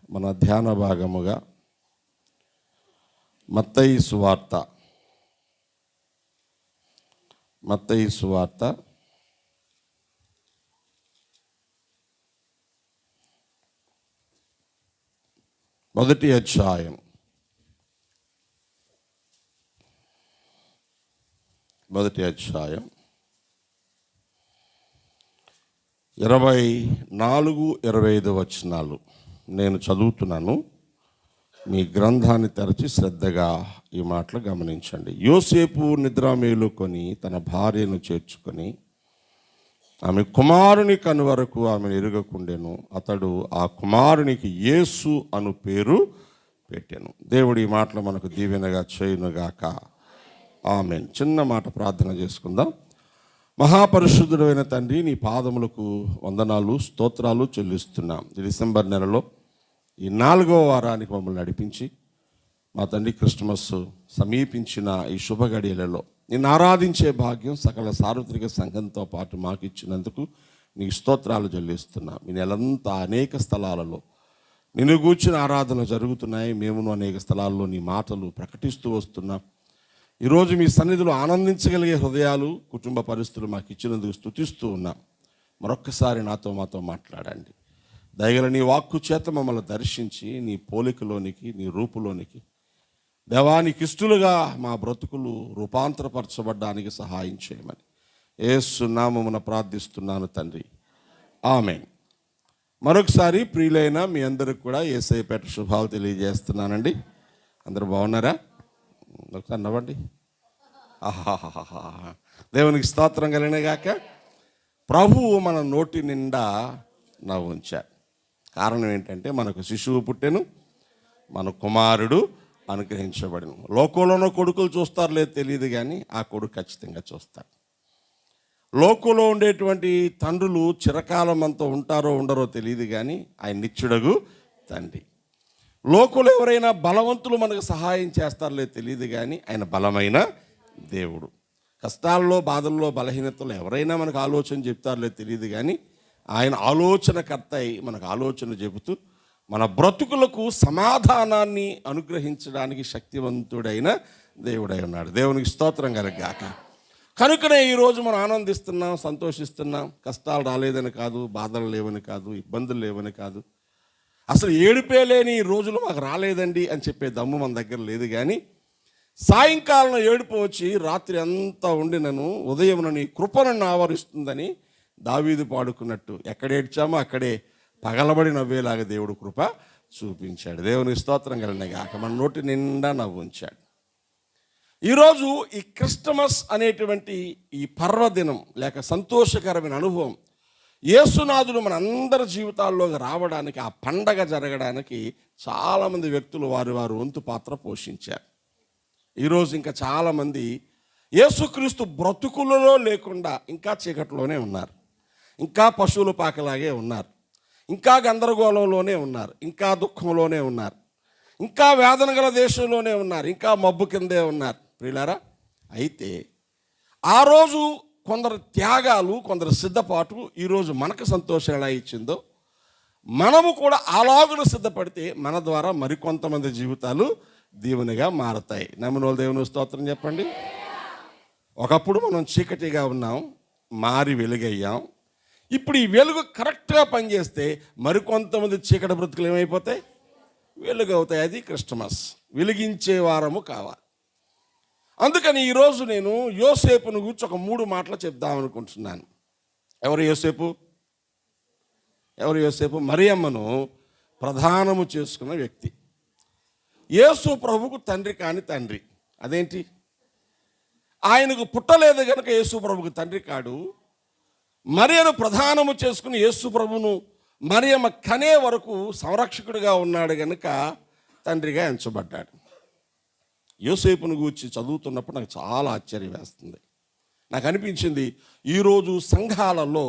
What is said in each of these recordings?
మన ధ్యాన భాగముగా మత్తయి సువార్త 1వ అధ్యాయం 24-25 వచనాలు నేను చదువుతున్నాను. మీ గ్రంథాన్ని తెరచి శ్రద్ధగా ఈ మాటలు గమనించండి. యోసేపు నిద్ర మేలుకొని తన భార్యను చేర్చుకొని ఆమె కుమారుని కను వరకు ఆమెను ఎరుగకుండెను. అతడు ఆ కుమారునికి యేసు అను పేరు పెట్టెను. దేవుడు ఈ మాటలు మనకు దీవెనగా చేయునుగాక. ఆమేన్. చిన్న మాట ప్రార్థన చేసుకుందాం. మహాపరిశుద్ధుడైన తండ్రి, నీ పాదములకు వందనాలు, స్తోత్రాలు చెల్లిస్తున్నాం. డిసెంబర్ నెలలో ఈ 4వ వారానికి మమ్మల్ని నడిపించి మా తండ్రి క్రిస్మస్ సమీపించిన ఈ శుభ గడియలలో నిన్ను ఆరాధించే భాగ్యం సకల సార్వత్రిక సంఘంతో పాటు మాకు ఇచ్చినందుకు నీకు స్తోత్రాలు చెల్లిస్తున్నాం. ఈ నెలంతా అనేక స్థలాలలో నిన్ను గూర్చిన ఆరాధన జరుగుతున్నాయి. మేమును అనేక స్థలాల్లో నీ మాటలు ప్రకటిస్తూ వస్తున్నాం. ఈరోజు మీ సన్నిధిలో ఆనందించగలిగే హృదయాలు, కుటుంబ పరిస్థితులు మాకు ఇచ్చినందుకు స్తుతిస్తూ ఉన్నాం. మరొక్కసారి మాతో మాట్లాడండి. దయగల నీ వాక్కు చేత మమ్మల్ని దర్శించి నీ పోలికలోనికి, నీ రూపులోనికి దేవానికి ఇష్టలుగా మా బ్రతుకులు రూపాంతరపరచబడ్డానికి సహాయం చేయమని యేసు నామమున ప్రార్థిస్తున్నాను తండ్రి. ఆమేన్. మరొకసారి ప్రియులైన మీ అందరికి కూడా యేసయ్యపేట శుభాలు తెలియజేస్తున్నానండి. అందరూ బాగున్నారా? ఒకసారి నవ్వండి. ఆహాహాహా. దేవునికి స్తోత్రం కలిగినగాక. ప్రభువు మన నోటి నిండా నవ్వు ఉంచారు. కారణం ఏంటంటే మనకు శిశువు పుట్టెను, మన కుమారుడు అనుగ్రహించబడిన. లోకంలోనో కొడుకులు చూస్తారు లేదు తెలియదు, కానీ ఆ కొడుకు ఖచ్చితంగా చూస్తారు. లోకంలో ఉండేటువంటి తండ్రులు చిరకాలం అంతా ఉంటారో ఉండరో తెలియదు, కానీ ఆయన నిత్యుడగు తండ్రి. లోకంలో ఎవరైనా బలవంతులు మనకు సహాయం చేస్తారో లేదు తెలియదు, కానీ ఆయన బలమైన దేవుడు. కష్టాల్లో, బాధల్లో, బలహీనతలో ఎవరైనా మనకు ఆలోచన చెప్తారో లేదు తెలియదు, కానీ ఆయన ఆలోచనకర్త అయి మనకు ఆలోచన చెబుతూ మన బ్రతుకులకు సమాధానాన్ని అనుగ్రహించడానికి శక్తివంతుడైన దేవుడై ఉన్నాడు. దేవునికి స్తోత్రం కలుగాక. కనుకనే ఈరోజు మనం ఆనందిస్తున్నాం, సంతోషిస్తున్నాం. కష్టాలు రాలేదని కాదు, బాధలు లేవని కాదు, ఇబ్బందులు లేవని కాదు, అసలు ఏడుపే లేని రోజులు మాకు రాలేదండి అని చెప్పే దమ్ము మన దగ్గర లేదు. కానీ సాయంకాలం ఏడుపు వచ్చి రాత్రి అంతా ఉండినను ఉదయం నీ కృప నన్ను ఆవరిస్తుందని దావీదు పాడుకున్నట్టు ఎక్కడ ఏడ్చామో అక్కడే పగలబడి నవ్వేలాగా దేవుడు కృప చూపించాడు. దేవునికి స్తోత్రం కలిగినగాక. మన నోటి నిండా నవ్వు ఉంచాడు. ఈరోజు ఈ క్రిస్టమస్ అనేటువంటి ఈ పర్వదినం లేక సంతోషకరమైన అనుభవం యేసునాథుడు మన అందరి జీవితాల్లోకి రావడానికి, ఆ పండగ జరగడానికి చాలామంది వ్యక్తులు వారి వంతు పాత్ర పోషించారు. ఈరోజు ఇంకా చాలామంది యేసుక్రీస్తు బ్రతుకులలో లేకుండా ఇంకా చీకట్లోనే ఉన్నారు, ఇంకా పశువుల పాకలాగే ఉన్నారు, ఇంకా గందరగోళంలోనే ఉన్నారు, ఇంకా దుఃఖంలోనే ఉన్నారు, ఇంకా వేదన గల దేశంలోనే ఉన్నారు, ఇంకా మబ్బు కిందే ఉన్నారు. ప్రియులారా, అయితే ఆ రోజు కొందరు త్యాగాలు, కొందరు సిద్ధపాటు ఈరోజు మనకు సంతోషం ఎలా ఇచ్చిందో మనము కూడా అలాగున సిద్ధపడితే మన ద్వారా మరికొంతమంది జీవితాలు దీవెనగా మారతాయి. నమ్మిన వాళ్ళు దేవుని స్తోత్రం చెప్పండి. ఒకప్పుడు మనం చీకటిగా ఉన్నాం, మారి వెలుగయ్యాం. ఇప్పుడు ఈ వెలుగు కరెక్ట్గా పనిచేస్తే మరికొంతమంది చీకటి బ్రతుకులు ఏమైపోతాయి? వెలుగు అవుతాయి. అది క్రిస్టమస్. వెలిగించే వారము కావాలి. అందుకని ఈరోజు నేను యోసేపును గురించి ఒక 3 మాటలు చెప్దామనుకుంటున్నాను. ఎవరు యోసేపు? మరియమ్మను ప్రధానము చేసుకున్న వ్యక్తి. యేసు ప్రభుకు తండ్రి కాని తండ్రి. అదేంటి? ఆయనకు పుట్టలేదు కనుక యేసు ప్రభుకు తండ్రి కాడు. మరియను ప్రధానము చేసుకుని యేసు ప్రభును మరియమ్మ కనే వరకు సంరక్షకుడిగా ఉన్నాడు కనుక తండ్రిగా ఎంచబడ్డాడు. యోసేపును గూర్చి చదువుతున్నప్పుడు నాకు చాలా ఆశ్చర్యం వేస్తుంది. నాకు అనిపించింది, ఈరోజు సంఘాలలో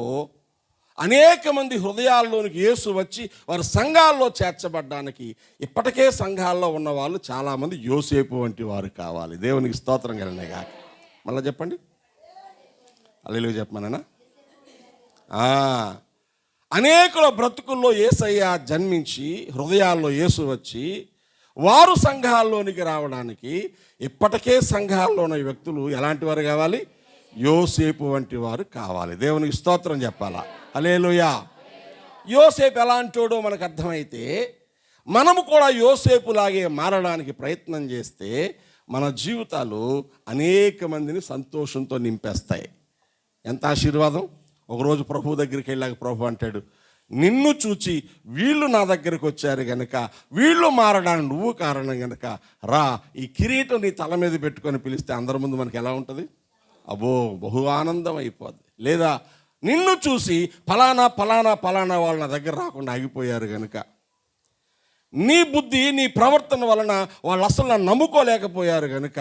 అనేక మంది హృదయాల్లోనికి యేసు వచ్చి వారి సంఘాల్లో చేర్చబడ్డానికి ఇప్పటికే సంఘాల్లో ఉన్న వాళ్ళు చాలామంది యోసేపు వంటి వారు కావాలి. దేవునికి స్తోత్రం కలిగినగా. మళ్ళీ చెప్పండి, హల్లెలూయా చెప్పమనేనా? అనేకుల బ్రతుకుల్లో యేసయ్య జన్మించి హృదయాల్లో యేసు వచ్చి వారు సంఘాల్లోనికి రావడానికి ఇప్పటికే సంఘాల్లో ఉన్న వ్యక్తులు ఎలాంటి వారు కావాలి? యోసేపు వంటి వారు కావాలి. దేవునికి స్తోత్రం చెప్పాలా? హల్లెలూయా. యోసేపు ఎలాంటోడో మనకు అర్థమైతే మనము కూడా యోసేపులాగే మారడానికి ప్రయత్నం చేస్తే మన జీవితాలు అనేక మందిని సంతోషంతో నింపేస్తాయి. ఎంత ఆశీర్వాదం! ఒకరోజు ప్రభు దగ్గరికి వెళ్ళాక ప్రభు అంటాడు, నిన్ను చూచి వీళ్ళు నా దగ్గరికి వచ్చారు కనుక, వీళ్ళు మారడానికి నువ్వు కారణం కనుక రా, ఈ కిరీటం నీ తల మీద పెట్టుకొని పిలిస్తే అందరి ముందు మనకి ఎలా ఉంటుంది? అబ్బో, బహు ఆనందం అయిపోద్ది. లేదా నిన్ను చూసి ఫలానా ఫలానా ఫలానా వాళ్ళు నా దగ్గర రాకుండా ఆగిపోయారు కనుక, నీ బుద్ధి నీ ప్రవర్తన వలన వాళ్ళు అసలు నన్ను నమ్ముకోలేకపోయారు కనుక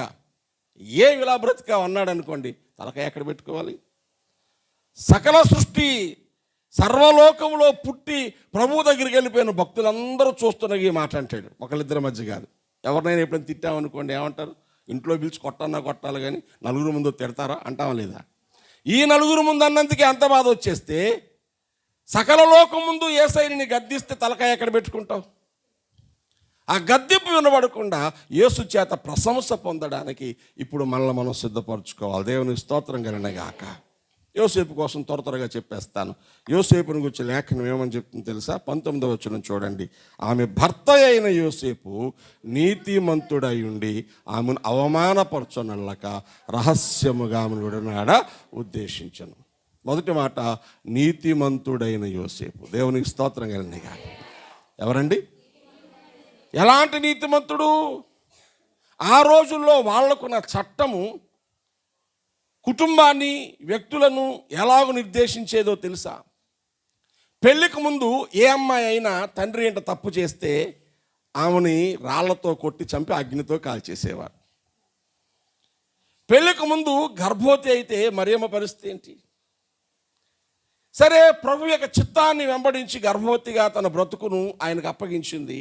ఏ ఇలా బ్రతికా అన్నాడు అనుకోండి, తలకాయ ఎక్కడ పెట్టుకోవాలి? సకల సృష్టి సర్వలోకంలో పుట్టి ప్రభు దగ్గరికి వెళ్ళిపోయిన భక్తులందరూ చూస్తున్న ఈ మాట అంటాడు. ఒకళ్ళిద్దరి మధ్య కాదు. ఎవరినైనా ఎప్పుడైనా తిట్టామనుకోండి ఏమంటారు? ఇంట్లో పిలిచి కొట్టన్నా కొట్టాలి కానీ నలుగురు ముందు తిడతారా అంటామా లేదా? ఈ నలుగురు ముందు అన్నందుకే అంత బాధ వచ్చేస్తే సకల లోకం ముందు యేసయ్యని గద్దిస్తే తలకాయ ఎక్కడ పెట్టుకుంటావు? ఆ గద్దింపు వినబడకుండా యేసు చేత ప్రశంస పొందడానికి ఇప్పుడు మనల్ని మనం సిద్ధపరచుకోవాలి. దేవునికి స్తోత్రం కలుగునుగాక. యోసేపు కోసం త్వరగా చెప్పేస్తాను. యోసేపుని గురించి లేఖనం ఏమని చెప్తుంది తెలుసా? 19వ వచనం చూడండి. ఆమె భర్త అయిన యోసేపు నీతిమంతుడై ఉండి ఆమెను అవమానపరచనల్లక రహస్యముగా ఆమెను విడనాడ ఉద్దేశించను. మొదటి మాట, నీతిమంతుడైన యోసేపు. దేవునికి స్తోత్రం కలుగునుగాక. ఎవరండి? ఎలాంటి నీతిమంతుడు? ఆ రోజుల్లో వాళ్లకున్న చట్టము కుటుంబాన్ని, వ్యక్తులను ఎలాగో నిర్దేశించేదో తెలుసా? పెళ్ళికి ముందు ఏ అమ్మాయి అయినా తండ్రి ఏంట తప్పు చేస్తే ఆమెని రాళ్లతో కొట్టి చంపి అగ్నితో కాల్చేసేవారు. పెళ్ళికి ముందు గర్భవతి అయితే మరియమ్మ పరిస్థితి ఏంటి? సరే, ప్రభు యొక్క చిత్తాన్ని వెంబడించి గర్భవతిగా తన బ్రతుకును ఆయనకు అప్పగించింది.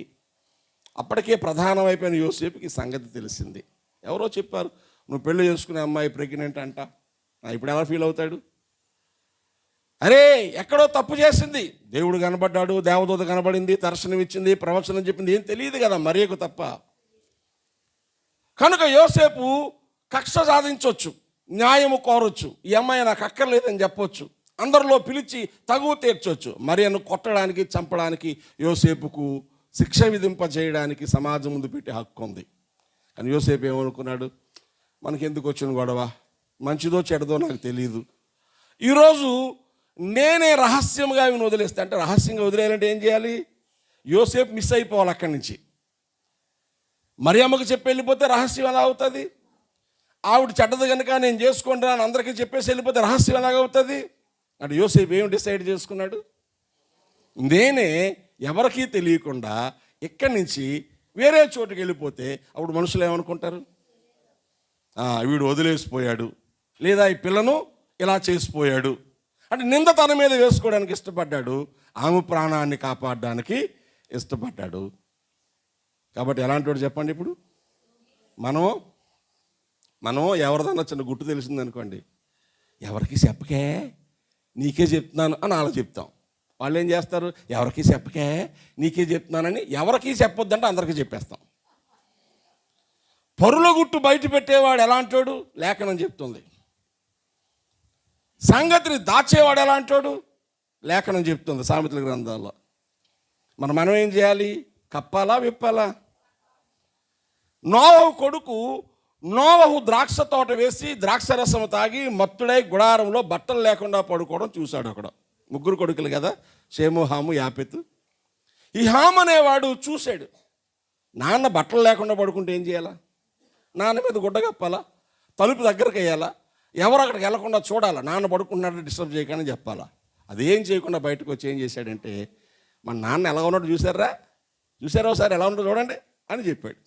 అప్పటికే ప్రధానమైపోయిన యోసేపుకి సంగతి తెలిసింది. ఎవరో చెప్పారు, నువ్వు పెళ్లి చేసుకునే అమ్మాయి ప్రెగ్నెంట్ అంట. ఇప్పుడు ఎలా ఫీల్ అవుతాడు? అరే, ఎక్కడో తప్పు చేసింది. దేవుడు కనబడ్డాడు, దేవదూత కనబడింది, దర్శనం ఇచ్చింది, ప్రవచనం చెప్పింది, ఏం తెలియదు కదా మరియకు తప్ప. కనుక యోసేపు కక్ష సాధించవచ్చు, న్యాయము కోరొచ్చు, ఈ అమ్మాయి నాకు అక్కర్లేదని చెప్పొచ్చు, అందరిలో పిలిచి తగువ తీర్చొచ్చు. మరియను కొట్టడానికి, చంపడానికి, యోసేపుకు శిక్ష విధింపజేయడానికి సమాజం ముందు పెట్టి హక్కు ఉంది. కానీ యోసేపు ఏమనుకున్నాడు? మనకెందుకు వచ్చిన గొడవ, మంచిదో చెడ్డదో నాకు తెలియదు, ఈరోజు నేనే రహస్యంగా ఇవి వదిలేస్తా. అంటే రహస్యంగా వదిలేయాలంటే ఏం చేయాలి? యోసేపు మిస్ అయిపోవాలి అక్కడి నుంచి. మరియమ్మకు చెప్పి వెళ్ళిపోతే రహస్యం ఎలా అవుతుంది? ఆవిడ చెడ్డది కనుక నేను చేసుకుంటాను అందరికీ చెప్పేసి వెళ్ళిపోతే రహస్యం ఎలాగవుతుంది? అంటే యోసేపు ఏం డిసైడ్ చేసుకున్నాడు? నేనే ఎవరికీ తెలియకుండా ఇక్కడి నుంచి వేరే చోటుకి వెళ్ళిపోతే అప్పుడు మనుషులు ఏమనుకుంటారు? వీడు వదిలేసిపోయాడు, లేదా ఈ పిల్లను ఇలా చేసిపోయాడు అంటే నింద తన మీద వేసుకోవడానికి ఇష్టపడ్డాడు, ఆమె ప్రాణాన్ని కాపాడడానికి ఇష్టపడ్డాడు. కాబట్టి ఎలాంటి వాడు చెప్పండి? ఇప్పుడు మనం ఎవరిదన్నా చిన్న గుట్టు తెలిసిందనుకోండి, ఎవరికి చెప్పకే, నీకే చెప్తున్నాను అని అలా చెప్తాం. వాళ్ళు ఏం చేస్తారు? ఎవరికి చెప్పకే, నీకే చెప్తున్నానని ఎవరికి చెప్పొద్దంటే అందరికీ చెప్పేస్తాం. పరుల గుట్టు బయట పెట్టేవాడు ఎలాంటోడు? లేఖనం చెప్తుంది. సంగతిని దాచేవాడు ఎలాంటోడు? లేఖనం చెప్తుంది సామెతల గ్రంథాల్లో. మనం ఏం చేయాలి? కప్పాలా, విప్పాలా? నోవహు కొడుకు నోవహు ద్రాక్ష తోట వేసి ద్రాక్ష రసం తాగి మత్తుడై గుడారంలో బట్టలు లేకుండా పడుకోవడం చూశాడు. అక్కడ ముగ్గురు కొడుకులు కదా, షేము, హాము, యాపెతు. ఈ హాము అనేవాడు చూశాడు, నాన్న బట్టలు లేకుండా పడుకుంటే ఏం చేయాలా? నాన్న మీద గుడ్డ కప్పాలా, తలుపు దగ్గరకు వేయాలా, ఎవరు అక్కడికి వెళ్లకుండా చూడాలా, నాన్న పడుకుంటున్నాడు డిస్టర్బ్ చేయకుండా చెప్పాలా. అదేం చేయకుండా బయటకు వచ్చి ఏం చేశాడంటే, మన నాన్న ఎలా ఉన్నాడు చూసారా ఒకసారి ఎలా ఉన్నాడో చూడండి అని చెప్పాడు.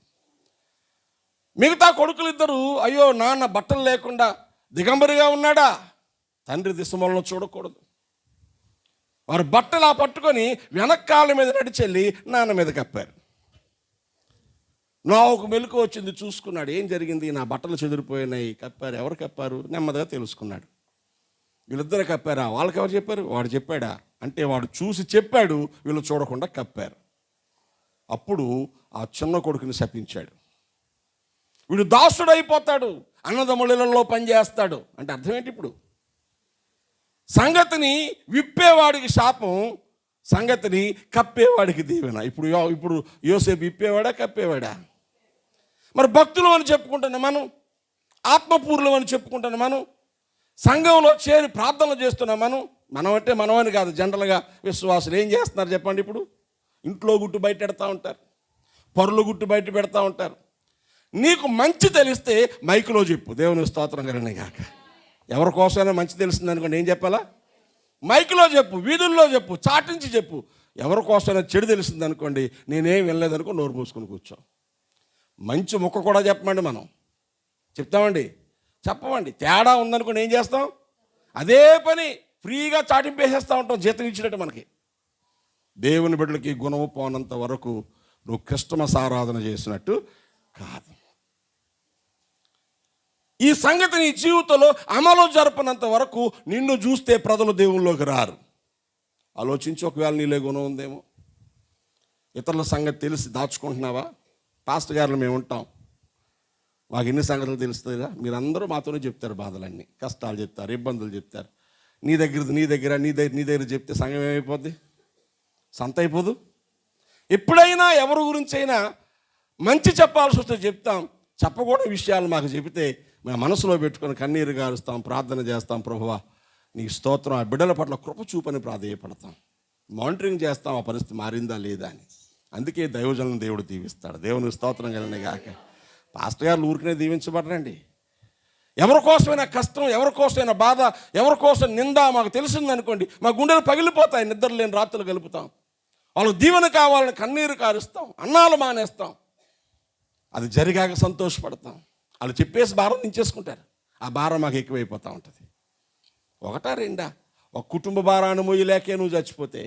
మిగతా కొడుకులు ఇద్దరు, అయ్యో నాన్న బట్టలు లేకుండా దిగంబరిగా ఉన్నాడా, తండ్రి దిశమూలను చూడకూడదు. వారు బట్టలు పట్టుకొని వెనక్కాళ్ళ మీద నడిచెళ్ళి నాన్న మీద కప్పారు. నోవహుకు మెలకు వచ్చింది, చూసుకున్నాడు ఏం జరిగింది, నా బట్టలు చెదిరిపోయినాయి, కప్పారు. ఎవరు కప్పారు? నెమ్మదిగా తెలుసుకున్నాడు. వీళ్ళిద్దరు కప్పారా? వాళ్ళకి ఎవరు చెప్పారు? వాడు చెప్పాడా? అంటే వాడు చూసి చెప్పాడు, వీళ్ళు చూడకుండా కప్పారు. అప్పుడు ఆ చిన్న కొడుకుని శపించాడు. వీడు దాసుడు అయిపోతాడు, అన్నదమ్ములలో పనిచేస్తాడు అంటే అర్థం ఏంటి? ఇప్పుడు సంగతిని విప్పేవాడికి శాపం, సంగతిని కప్పేవాడికి దీవెన. ఇప్పుడు యోసేపు విప్పేవాడా, కప్పేవాడా? మరి భక్తులు అని చెప్పుకుంటున్నాం మనం, ఆత్మపూర్ణం అని చెప్పుకుంటున్నాం మనం, సంఘంలో చేరి ప్రార్థనలు చేస్తున్నాం మనం అంటే మనమని కాదు, జనరల్గా విశ్వాసులు ఏం చేస్తున్నారు చెప్పండి? ఇప్పుడు ఇంట్లో గుట్టు బయట పెడతా ఉంటారు, పరులు గుట్టు బయట పెడతా ఉంటారు. నీకు మంచి తెలిస్తే మైకులో చెప్పు, దేవుని స్తోత్రం కలిగిన గాక. ఎవరి కోసమైనా మంచి తెలిసింది అనుకోండి, ఏం చెప్పాలా? మైకులో చెప్పు, వీధుల్లో చెప్పు, చాటించి చెప్పు. ఎవరి కోసమైనా చెడు తెలిసింది అనుకోండి, నేనేం వినలేదనుకో, నోరు మూసుకొని కూర్చో. మంచి ముక్క కూడా చెప్పమండి, మనం చెప్తామండి, చెప్పమండి. తేడా ఉందనుకోండి ఏం చేస్తాం? అదే పని ఫ్రీగా చాటింపేసేస్తూ ఉంటాం, జీతం ఇచ్చినట్టు. మనకి దేవుని బిడ్డలకి గుణము పోనంత వరకు నువ్వు క్రిస్టమస్ ఆరాధన చేసినట్టు కాదు. ఈ సంగతి నీ జీవితంలో అమలు జరపనంత వరకు నిన్ను చూస్తే ప్రజలు దేవుళ్ళలోకి రారు. ఆలోచించి, ఒకవేళ నీలే గుణం ఉందేమో, ఇతరుల సంగతి తెలిసి దాచుకుంటున్నావా? పాస్టర్ గారులు మేము ఉంటాం, మాకు ఎన్ని సంగతులు తెలుస్తుందా? మీరందరూ మాతోనే చెప్తారు, బాధలన్నీ, కష్టాలు చెప్తారు, ఇబ్బందులు చెప్తారు. నీ దగ్గర చెప్తే సంఘం ఏమైపోద్ది? సంత అయిపోదు. ఎప్పుడైనా ఎవరి గురించి అయినా మంచి చెప్పాల్సి వస్తే చెప్తాం, చెప్పకూడని విషయాలు మాకు చెబితే మా మనసులో పెట్టుకొని కన్నీరు గారుస్తాం, ప్రార్థన చేస్తాం. ప్రభువా నీకు స్తోత్రం, ఆ బిడ్డల పట్ల కృప చూపని ప్రాధేయపడతాం, మానిటరింగ్ చేస్తాం ఆ పరిస్థితి మారిందా లేదా అని. అందుకే దైవజనులను దేవుడు దీవిస్తాడు. దేవుని స్తోత్రం కలిగిన గాక. పాస్టర్ గారు ఊరికనే దీవించబడరండి. ఎవరి కోసమైనా కష్టం, ఎవరి కోసమైనా బాధ, ఎవరి కోసం నింద మాకు తెలిసిందనుకోండి, మా గుండెలు పగిలిపోతాయి, నిద్ర లేని రాత్రులు గలుపుతాం. వాళ్ళకు దీవెన కావాలని కన్నీరు కారుస్తాం, అన్నాలు మానేస్తాం. అది జరిగాక సంతోషపడతాం. వాళ్ళు చెప్పేసి భారం దించేసుకుంటారు, ఆ భారం మాకు ఎక్కువైపోతూ ఉంటుంది. ఒకటా రెండా? ఒక కుటుంబ భారాన్ని మోయలేకే నువ్వు చచ్చిపోతే,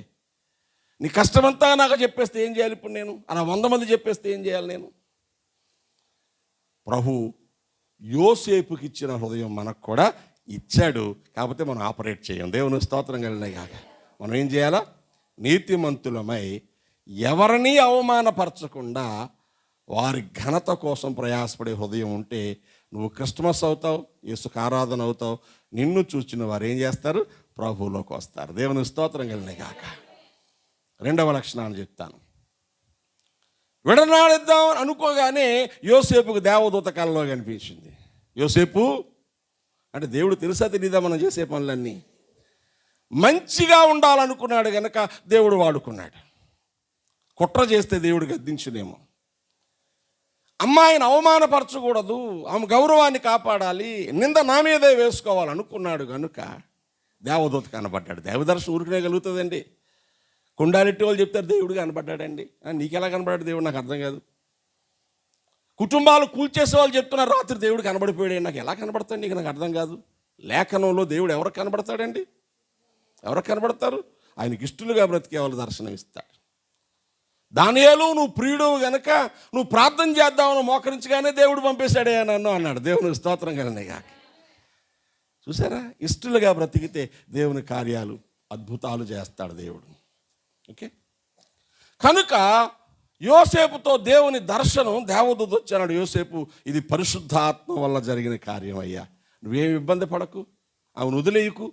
నీ కష్టమంతా నాకు చెప్పేస్తే ఏం చేయాలి ఇప్పుడు నేను? అలా 100 మంది చెప్పేస్తే ఏం చేయాలి నేను? ప్రభు యోసేపుకి ఇచ్చిన హృదయం మనకు కూడా ఇచ్చాడు, కాకపోతే మనం ఆపరేట్ చేయం. దేవుని స్తోత్రం కలిగిన కాక. మనం ఏం చేయాలా? నీతిమంతులమై ఎవరిని అవమానపరచకుండా వారి ఘనత కోసం ప్రయాసపడే హృదయం ఉంటే నువ్వు క్రిస్టమస్ అవుతావు, యేసుకు ఆరాధన అవుతావు. నిన్ను చూచిన వారు ఏం చేస్తారు? ప్రభువులోకి వస్తారు. దేవుని స్తోత్రం కలిగిన కాక. 2వ లక్షణాన్ని చెప్తాను. విడనాడిద్దాం అనుకోగానే యోసేపుకు దేవదూత కలలో కనిపించింది. యోసేపు అంటే దేవుడు తెలుసా తెలీదా మనం చేసే పనులన్నీ? మంచిగా ఉండాలనుకున్నాడు కనుక దేవుడు వాడుకున్నాడు. కుట్ర చేస్తే దేవుడు గద్దించునేమో. అమ్మాయిని అవమానపరచకూడదు, ఆమె గౌరవాన్ని కాపాడాలి, నింద నా మీదే వేసుకోవాలనుకున్నాడు కనుక దేవదూత కనబడ్డాడు. దేవదర్శనం ఊరికనే కలుగుతుందండి. కొండాలెట్టి వాళ్ళు చెప్తారు దేవుడు కనబడ్డాడండి. నీకెలా కనబడ్డాడు దేవుడు? నాకు అర్థం కాదు. కుటుంబాలు కూల్చేసే వాళ్ళు చెప్తున్నారు రాత్రి దేవుడు కనబడిపోయాడు. నాకు ఎలా కనబడతాడు నీకు? నాకు అర్థం కాదు. లేఖనంలో దేవుడు ఎవరికి కనబడతాడండి? ఎవరికి కనబడతారు? ఆయనకి ఇష్టలుగా బ్రతికే వాళ్ళు దర్శనం ఇస్తాడు. దానియేలు నువ్వు ప్రియుడు గనక నువ్వు ప్రార్థన చేద్దామని మోకరించగానే దేవుడు పంపేశాడే నన్ను అన్నాడు. దేవునికి స్తోత్రం కలిగిన గాక. చూసారా? ఇష్టలుగా బ్రతికితే దేవుని కార్యాలు, అద్భుతాలు చేస్తాడు దేవుడు. ఓకే, కనుక యోసేపుతో దేవుని దర్శనం, దేవదూత వచ్చాడు. యోసేపు, ఇది పరిశుద్ధాత్మ వల్ల జరిగిన కార్యం అయ్యా, నువ్వేమి ఇబ్బంది పడకు, అవును వదిలేయకు.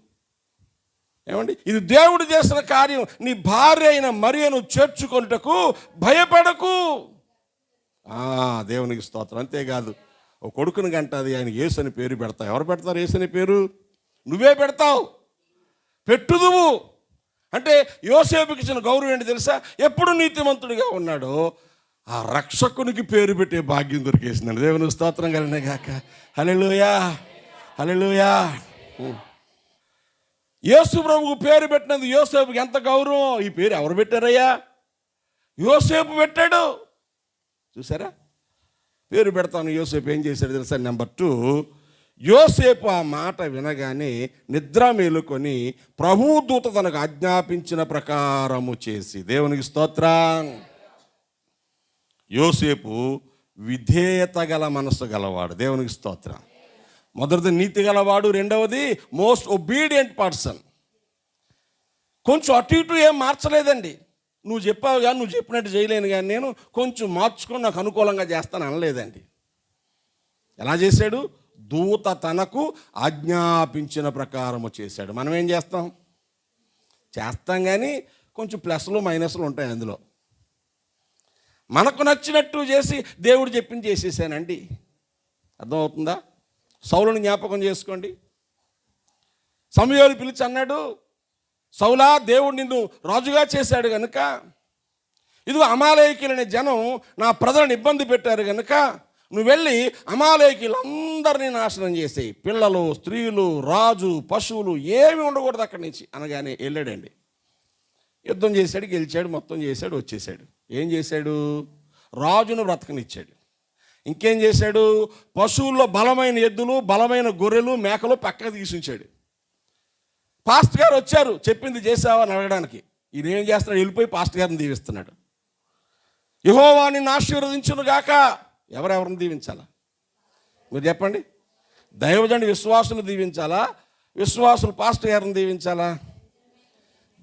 ఏమండి, ఇది దేవుడు చేసిన కార్యం. నీ భార్య అయిన మరియను చేర్చుకొనుటకు భయపడకు. దేవునికి స్తోత్రం. అంతేకాదు, ఓ కొడుకుని గంటది, ఆయన యేసు అని పేరు పెడతావు. ఎవరు పెడతారు యేసు అని పేరు? నువ్వే పెడతావు. పెట్టుదువు అంటే యోసేపుకి ఇచ్చిన గౌరవం ఏంటి తెలుసా? ఎప్పుడు నీతిమంతుడిగా ఉన్నాడో ఆ రక్షకునికి పేరు పెట్టే భాగ్యం దొరికేసిందండి. దేవునికి స్తోత్రం కలిగిన గాక. హల్లెలూయా, హల్లెలూయా. యేసు ప్రభువుకు పేరు పెట్టినది యోసేపుకి ఎంత గౌరవం. ఈ పేరు ఎవరు పెట్టారయ్యా? యోసేపు పెట్టాడు. చూసారా? పేరు పెడతాను. యోసేపు ఏం చేశాడు తెలుసా? నెంబర్ 2, యోసేపు ఆ మాట వినగానే నిద్ర మేలుకొని ప్రభువు దూత తనకు ఆజ్ఞాపించిన ప్రకారము చేసి, దేవునికి స్తోత్రం. యోసేపు విధేయత గల మనసు గలవాడు. దేవునికి స్తోత్రం. మొదటిది నీతి గలవాడు, రెండవది మోస్ట్ ఒబీడియంట్ పర్సన్. కొంచెం అటు ఇటు ఏం మార్చలేదండి. నువ్వు చెప్పావు కానీ నువ్వు చెప్పినట్టు చేయలేను కానీ నేను కొంచెం మార్చుకొని నాకు అనుకూలంగా చేస్తాను అనలేదండి. ఎలా చేశాడు? దూత తనకు ఆజ్ఞాపించిన ప్రకారము చేశాడు. మనం ఏం చేస్తాం కానీ కొంచెం ప్లస్లు మైనస్లు ఉంటాయి అందులో. మనకు నచ్చినట్టు చేసి దేవుడు చెప్పింది చేసేసానండి. అర్థమవుతుందా? సౌలుని జ్ఞాపకం చేసుకోండి. సమూయేలు పిలిచి అన్నాడు, సౌలా, దేవుడు నిన్ను రాజుగా చేశాడు కనుక, ఇదిగో అమాలేకీయులనే జనం నా ప్రజలను ఇబ్బంది పెట్టారు కనుక నువ్వు వెళ్ళి అమాలేకీయులందరినీ నాశనం చేసేయి. పిల్లలు, స్త్రీలు, రాజు, పశువులు ఏమి ఉండకూడదు అక్కడి నుంచి అనగానే వెళ్ళాడండి. యుద్ధం చేశాడు, గెలిచాడు, మొత్తం చేశాడు, వచ్చేసాడు. ఏం చేశాడు? రాజును బ్రతకనిచ్చాడు. ఇంకేం చేశాడు? పశువుల్లో బలమైన ఎద్దులు, బలమైన గొర్రెలు, మేకలు పక్కకు తీసుంచాడు. పాస్టర్ గారు వచ్చారు, చెప్పింది చేసావా అని అడగడానికి. ఈయన ఏం చేస్తున్నాడు? వెళ్ళిపోయి పాస్టర్ గారిని దీవిస్తున్నాడు. యెహోవా నిన్ను ఆశీర్వదించును గాక. ఎవరెవరిని దీవించాలా మీరు చెప్పండి? దైవజనుడు విశ్వాసులు దీవించాలా? విశ్వాసులు పాస్టర్ గారిని దీవించాలా?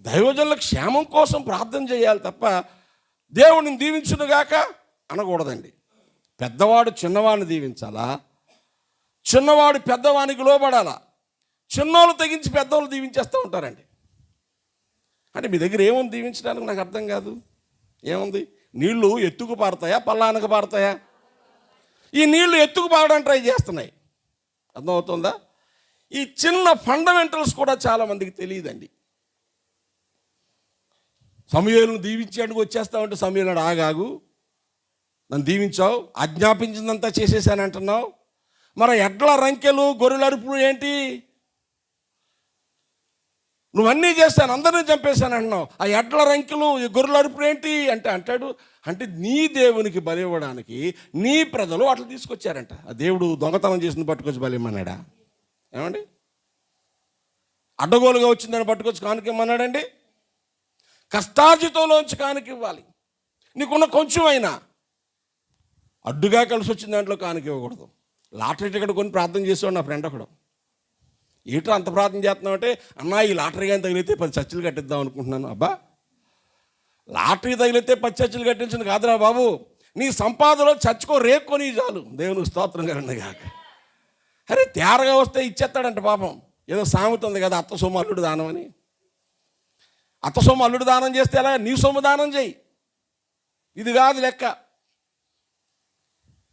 దైవజనుల క్షేమం కోసం ప్రార్థన చేయాలి తప్ప దేవుడిని దీవించును గాక అనకూడదండి. పెద్దవాడు చిన్నవాడిని దీవించాలా? చిన్నవాడు పెద్దవానికి లోబడాలా? చిన్నోళ్ళు తెగించి పెద్దవాళ్ళు దీవించేస్తూ ఉంటారండి. అంటే మీ దగ్గర ఏముంది దీవించడానికి? నాకు అర్థం కాదు. ఏముంది? నీళ్లు ఎత్తుకు పారుతాయా, పల్లానకు పారుతాయా? ఈ నీళ్లు ఎత్తుకు పారడానికి ట్రై చేస్తున్నాయి. అర్థమవుతుందా? ఈ చిన్న ఫండమెంటల్స్ కూడా చాలామందికి తెలియదండి. సమూయేలును దీవించేందుకు వచ్చేస్తామంటే సమూయేలు ఆగాగు, నన్ను దీవించావు, ఆజ్ఞాపించిందంతా చేసేసానంటున్నావు, మరి ఎడ్ల రంకెలు గొర్రెల అరుపులు ఏంటి? నువ్వన్నీ చేశాను, అందరినీ చంపేశాను అంటున్నావు, ఆ ఎడ్ల రంకెలు గొర్రెల అరుపులు ఏంటి అంటే అంటాడు, అంటే నీ దేవునికి బలి ఇవ్వడానికి నీ ప్రజలు అట్లా తీసుకొచ్చారంట. ఆ దేవుడు దొంగతనం చేసింది పట్టుకొచ్చి బలి ఇమ్మన్నాడా? ఏమండి? అడ్డగోలుగా వచ్చిందని పట్టుకొచ్చి కానుక ఇమ్మన్నాడండి? కష్టార్జితంలోంచి కానుక ఇవ్వాలి. నీకున్న కొంచెం అయినా అడ్డుగా కలిసి వచ్చిన దాంట్లో కానుక ఇవ్వకూడదు. లాటరీ టికెట్ కొని ప్రార్థన చేసేవాడు నా ఫ్రెండ్ ఒకడు. ఏటో అంత ప్రార్థన చేస్తున్నామంటే, అన్నా ఈ లాటరీ కానీ తగిలితే 10 చర్చిలు కట్టిద్దాం అనుకుంటున్నాను. అబ్బా, లాటరీ తగిలితే 10 చర్చిలు కట్టించింది కాదురా బాబు, నీ సంపాదనలో చర్చకో రేక్కొని చాలు. దేవునికి స్తోత్రం కలండి కాక. అరే తేరగా వస్తే ఇచ్చేస్తాడంట పాపం. ఏదో సామెత ఉంది కదా, అత్త సొమ్ము అల్లుడు దానం అని. అత్త సొమ్ము అల్లుడు దానం చేస్తే ఎలా? నీ సొమ్ము దానం చేయి. ఇది కాదు లెక్క.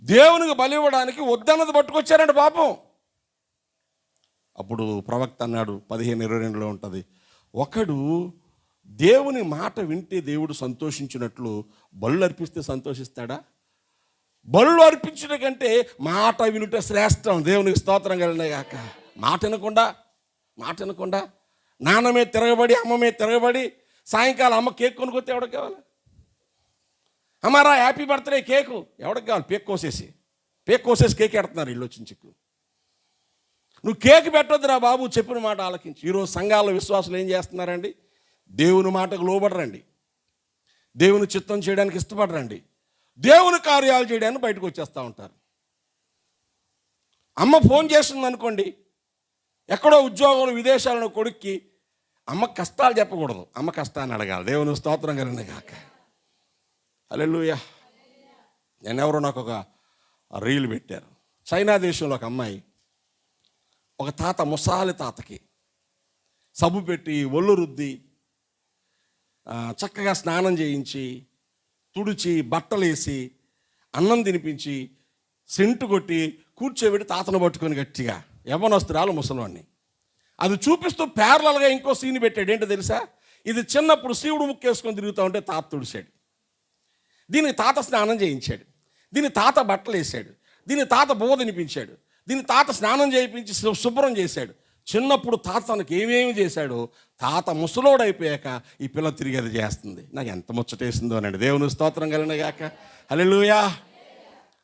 దేవునికి బలి ఇవ్వడానికి వద్దన్నది పట్టుకొచ్చారంట పాపం. అప్పుడు ప్రవక్త అన్నాడు, 15:22లో ఉంటుంది, ఒకడు దేవుని మాట వింటే దేవుడు సంతోషించినట్లు బళ్ళు అర్పిస్తే సంతోషిస్తాడా? బళ్ళు అర్పించడం కంటే మాట వినుట శ్రేష్టం. దేవునికి స్తోత్రం కలిగిన కాక. మాట వినకుండా నాన్న మీద తిరగబడి, అమ్మ మీద తిరగబడి, సాయంకాలం అమ్మ కేక్ కొనుక్కొస్తే ఎవరికి కావాలి? అమ్మారా హ్యాపీ బర్త్డే కేకు ఎవరికి కావాలి? పేక్ కోసేసి కేక్ ఎడుతున్నారు ఇల్లు వచ్చిన చిక్కు. నువ్వు కేక్ పెట్టొద్దురా బాబు, చెప్పిన మాట ఆలకించి. ఈరోజు సంఘాల విశ్వాసులు ఏం చేస్తున్నారండి? దేవుని మాటకు లోబడరండి, దేవుని చిత్తం చేయడానికి ఇష్టపడరండి, దేవుని కార్యాలు చేయడానికి బయటకు వచ్చేస్తూ ఉంటారు. అమ్మ ఫోన్ చేస్తుంది అనుకోండి, ఎక్కడో ఉద్యోగంలో విదేశాలను కొడుక్కి, అమ్మ కష్టాలు చెప్పకూడదు, అమ్మ కష్టాన్ని అడగాలి. దేవుని స్తోత్రం కలిగిన కాక. హల్లెలూయా. నేనెవరో నాకు ఒక రీల్ పెట్టారు. చైనా దేశంలో ఒక అమ్మాయి ఒక తాత, ముసాలి తాతకి సబ్బు పెట్టి ఒళ్ళు రుద్ది చక్కగా స్నానం చేయించి, తుడిచి, బట్టలేసి, అన్నం తినిపించి, సెంటు కొట్టి కూర్చోబెట్టి తాతను పట్టుకొని గట్టిగా, యవ్వనస్తురాలు ముసలివాడిని, అది చూపిస్తూ ప్యారలల్గా ఇంకో సీన్ పెట్టాడు. ఏంటో తెలుసా? ఇది చిన్నప్పుడు శివుడు ముక్కేసుకొని తిరుగుతూ ఉంటే తాత తుడిచాడు, దీనికి తాత స్నానం చేయించాడు, దీని తాత బట్టలు వేసాడు, దీని తాత బోధ తినిపించాడు, దీని తాత స్నానం చేయించి శుభ్రం చేశాడు. చిన్నప్పుడు తాత తనకు ఏమేమి చేశాడో తాత ముసలోడైపోయాక ఈ పిల్ల తిరిగి అది చేస్తుంది. నాకు ఎంత ముచ్చటేసిందో అనండి. దేవుని స్తోత్రం కలిగిన గాక. హల్లెలూయా.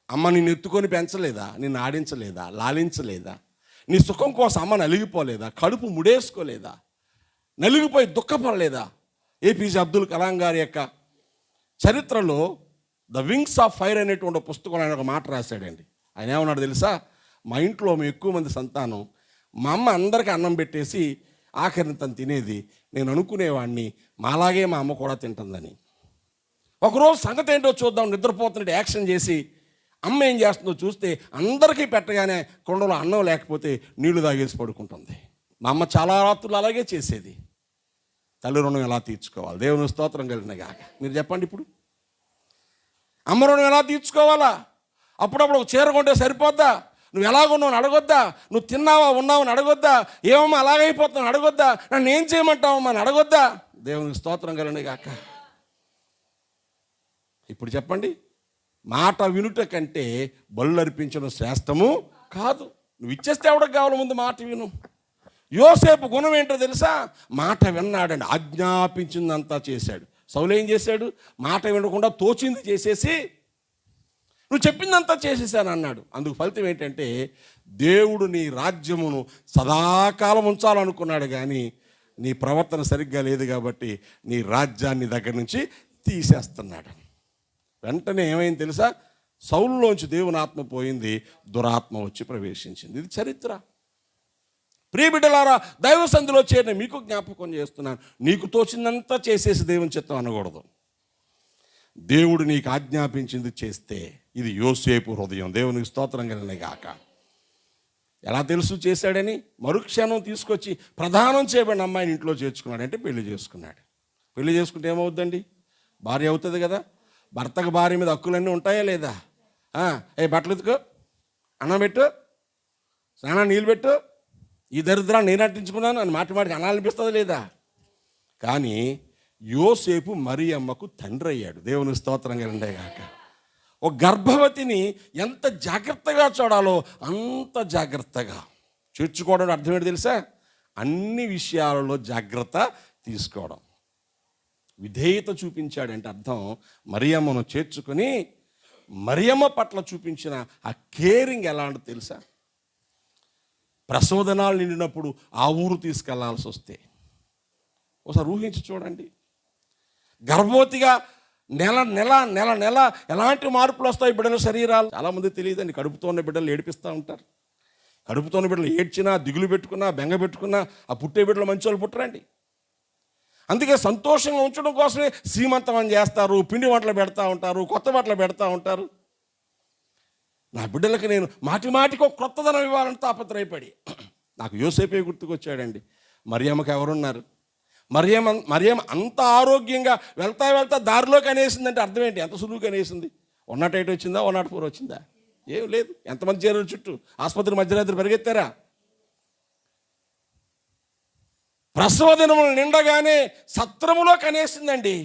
అమ్మ నిన్ను ఎత్తుకొని పెంచలేదా? నిన్ను ఆడించలేదా? లాలించలేదా? నీ సుఖం కోసం అమ్మ నలిగిపోలేదా? కడుపు ముడేసుకోలేదా? నలిగిపోయి దుఃఖపడలేదా? ఏపీజే అబ్దుల్ కలాం గారి యొక్క చరిత్రలో ద వింగ్స్ ఆఫ్ ఫైర్ అనేటువంటి పుస్తకం ఆయన ఒక మాట రాశాడండి. ఆయన ఏమన్నాడు తెలుసా? మా ఇంట్లో మేము ఎక్కువ మంది సంతానం. మా అమ్మ అందరికీ అన్నం పెట్టేసి ఆఖరిని తను తినేది. నేను అనుకునేవాడిని మాలాగే మా అమ్మ కూడా తింటుందని. ఒకరోజు సంగతి ఏంటో చూద్దాం, నిద్రపోతున్నట్టు యాక్షన్ చేసి అమ్మ ఏం చేస్తుందో చూస్తే అందరికీ పెట్టగానే కొండలో అన్నం లేకపోతే నీళ్లు తాగేసి పడుకుంటుంది. మా అమ్మ చాలా రాత్రులు అలాగే చేసేది. తల్లి రుణం ఎలా తీర్చుకోవాలి? దేవుని స్తోత్రం కలిగిన గాక. మీరు చెప్పండి, ఇప్పుడు అమ్మ రుణం ఎలా తీర్చుకోవాలా? అప్పుడప్పుడు ఒక చీర కొంటే సరిపోద్దా? నువ్వు ఎలాగున్నావు అని అడగొద్దా? నువ్వు తిన్నావా ఉన్నావు అని అడగొద్దా? ఏమమ్మా అలాగైపోతున్నావు అని అడగొద్దా? నన్ను ఏం చేయమంటావమ్మా అని అడగొద్దా? దేవునికి స్తోత్రం కలిగిన గాక. ఇప్పుడు చెప్పండి, మాట వినుట కంటే బళ్ళు అర్పించడం శ్రేష్టము కాదు. నువ్వు ఇచ్చేస్తే ఎవరికి కావాలి? ముందు మాట విను. యోసేపు గుణం ఏంటో తెలుసా? మాట విన్నాడండి, ఆజ్ఞాపించిందంతా చేశాడు. సౌలు ఏం చేశాడు? మాట వినకుండా తోచింది చేసేసి నువ్వు చెప్పిందంతా చేసేసాను అన్నాడు. అందుకు ఫలితం ఏంటంటే దేవుడు నీ రాజ్యమును సదాకాలం ఉంచాలనుకున్నాడు, కానీ నీ ప్రవర్తన సరిగ్గా లేదు కాబట్టి నీ రాజ్యాన్ని దగ్గర నుంచి తీసేస్తున్నాడు. వెంటనే ఏమైంది తెలుసా? సౌలులోంచి దేవుని ఆత్మ పోయింది, దురాత్మ వచ్చి ప్రవేశించింది. ఇది చరిత్ర. ప్రియబిడ్డలారా, దైవ సంధిలో చేరిన మీకు జ్ఞాపకం చేస్తున్నాను, నీకు తోచిందంతా చేసేసి దేవుని చిత్తం అనకూడదు. దేవుడు నీకు ఆజ్ఞాపించింది చేస్తే, ఇది యోసేపు హృదయం. దేవునికి స్తోత్రం కలిగిన గాక. ఎలా తెలుసు చేశాడని? మరుక్షణం తీసుకొచ్చి ప్రధానం చేయబడిన అమ్మాయిని ఇంట్లో చేర్చుకున్నాడు. అంటే పెళ్లి చేసుకున్నాడు. పెళ్లి చేసుకుంటే ఏమవుద్దండి? భార్య అవుతుంది కదా. భర్తకు భార్య మీద హక్కులన్నీ ఉంటాయా లేదా? బట్టలు ఎత్తుకో, అన్నం పెట్టు, స్నానం నీళ్ళు పెట్టు, ఈ దరిద్రాన్ని నేను అట్టించుకున్నాను అని మాటికి అనాలనిపిస్తుంది లేదా? కానీ యోసేపు మరియమ్మకు తండ్రి అయ్యాడు. దేవుని స్తోత్రం కలిగిన గాక. ఒక గర్భవతిని ఎంత జాగ్రత్తగా చూడాలో అంత జాగ్రత్తగా చేర్చుకోవడం అర్థం ఏంటి తెలుసా? అన్ని విషయాలలో జాగ్రత్త తీసుకోవడం. విధేయత చూపించాడంటే అర్థం, మరియమ్మను చేర్చుకొని మరియమ్మ పట్ల చూపించిన ఆ కేరింగ్ ఎలాంటి తెలుసా? ప్రసవదనాలు నిండినప్పుడు ఆ ఊరు తీసుకెళ్లాల్సి వస్తే ఒకసారి ఊహించి చూడండి. గర్భవతిగా నెల నెల నెల నెల ఎలాంటి మార్పులు వస్తాయి బిడ్డల శరీరాలు? చాలామంది తెలియదండి. కడుపుతో ఉన్న బిడ్డలు ఏడిపిస్తూ ఉంటారు. కడుపుతో ఉన్న బిడ్డలు ఏడ్చినా, దిగులు పెట్టుకున్నా, బెంగ పెట్టుకున్నా ఆ పుట్టే బిడ్డలు మంచి వాళ్ళు పుట్టరండి. అందుకే సంతోషంగా ఉంచడం కోసమే సీమంతం చేస్తారు, పిండి వంటలు పెడతా ఉంటారు, కొత్త బట్టలు పెడతా ఉంటారు. నా బిడ్డలకి నేను మాటికి ఒక క్రొత్తదనం ఇవ్వాలని తాపత్రయపడి నాకు యోసేపే గుర్తుకొచ్చాడండి. మరియమ్మకి ఎవరున్నారు? మరియమ్మ అంత ఆరోగ్యంగా వెళ్తా దారిలోకి అనేసిందంటే అర్థం ఏంటి? ఎంత సులువుగా అనేసింది? 108 వచ్చిందా, 104 వచ్చిందా? ఏం లేదు. ఎంతమంది చేరుల చుట్టూ ఆసుపత్రి మధ్యరాత్రి పరిగెత్తారా? ప్రసవ దినములు నిండగానే సత్రములో కనేసిందండి.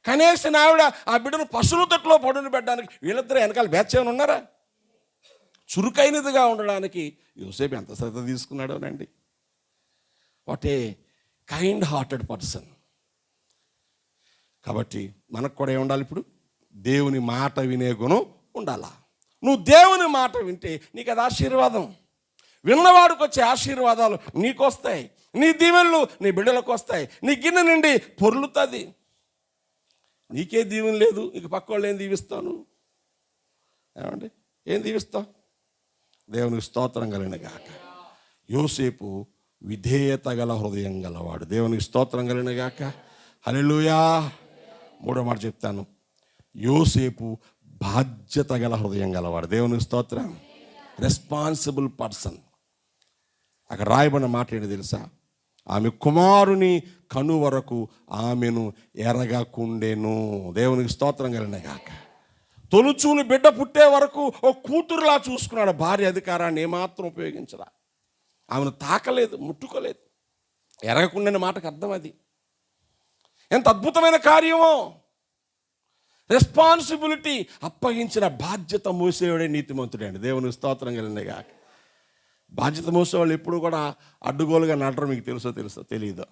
కనేసిన ఆవిడ ఆ బిడ్డను పశువుల తొట్టులో పడుని పెట్టడానికి వీళ్ళిద్దరూ వెనకాల బ్యాచ్ ఏమైనా ఉన్నారా? చురుకైనదిగా ఉండడానికి యోసేపు ఎంత శ్రద్ధ తీసుకున్నాడోనండి. What a kind hearted person. కాబట్టి మనకు కూడా ఏముండాలి? ఇప్పుడు దేవుని మాట వినే గుణం ఉండాలా. నువ్వు దేవుని మాట వింటే నీకు అది ఆశీర్వాదం. విన్నవాడికి వచ్చే ఆశీర్వాదాలు నీకు వస్తాయి. నీ దీవెనలు నీ బిడ్డలకు వస్తాయి. నీ గిన్నె నుండి పొర్లుతుంది. నీకే దీవెన లేదు, ఇక పక్క వాళ్ళు ఏం దీవిస్తాను? ఏమండి, ఏం దీవిస్తావు? దేవునికి స్తోత్రం కలిగిన గాక. యోసేపు విధేయత గల హృదయం గలవాడు. దేవునికి స్తోత్రం కలిగిన గాక. హల్లెలూయా. మూడో మాట చెప్తాను, యోసేపు బాధ్యత గల హృదయం గలవాడు. దేవునికి స్తోత్రం. Responsible person. అక్కడ రాయబడిన మాట ఏంటి తెలుసా? ఆమె కుమారుని కను వరకు ఆమెను ఎరగకుండెను. దేవునికి స్తోత్రం కలిగిన గాక. తొలుచూలు బిడ్డ పుట్టే వరకు ఓ కూతురులా చూసుకున్నాడు. భార్య అధికారాన్ని ఏమాత్రం ఉపయోగించరా. ఆమెను తాకలేదు, ముట్టుకోలేదు. ఎరగకుండానే మాటకు అర్థం అది. ఎంత అద్భుతమైన కార్యమో. రెస్పాన్సిబిలిటీ అప్పగించిన బాధ్యత మోసేవాడే నీతిమంతుడే అండి. దేవునికి స్తోత్రం కలిగిన గాక. బాధ్యత మోసేవాళ్ళు ఎప్పుడు కూడా అడ్డుగోలుగా నడరు. మీకు తెలుసో తెలియదో.